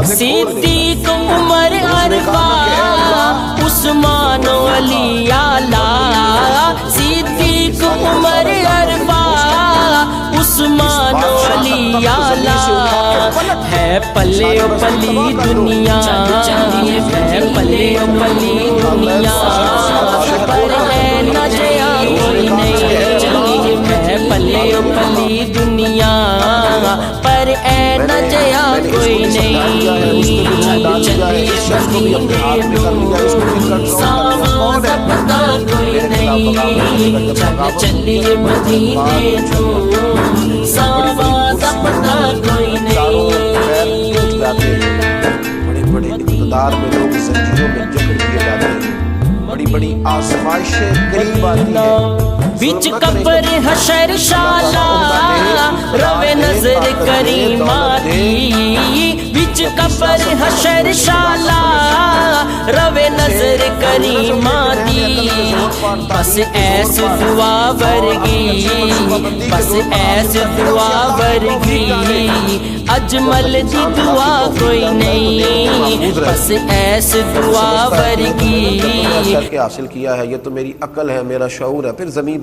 صدیق عمر عرفہ عثمان و علی اعلیٰ، صدیق عمر عرفہ عثمان و علی اعلیٰ، ہے پلے و پلی دنیا، ہے پلے و پلی دنیا، پر ہے نہ جیا کوئی نہیں، ہے پلے و پلی دنیا، پر اے نہ جیا کوئی نہیں، چلیے مدینے ساواں دا پتہ کوئی نہیں، چلیے مدینے ساواں دا پتہ کوئی نہیں۔ بڑے بڑے اقتدار میں لوگ زنجیروں میں جکڑ دیے جاتے ہیں، بڑی بڑی آزمائشیں قریب آتی ہیں، وچ قبر حشر شالا روے نظر کریمہ دی، وچ قبر حشر شالا روے نظر کریمہ دی، بس ایس دعا ورگی، بس ایس دعا ورگی، اجمل دی دعا کوئی نہیں، بس ایس دعا ورگی۔ کر کے حاصل کیا ہے، یہ تو میری عقل ہے، میرا شعور ہے، پھر زمین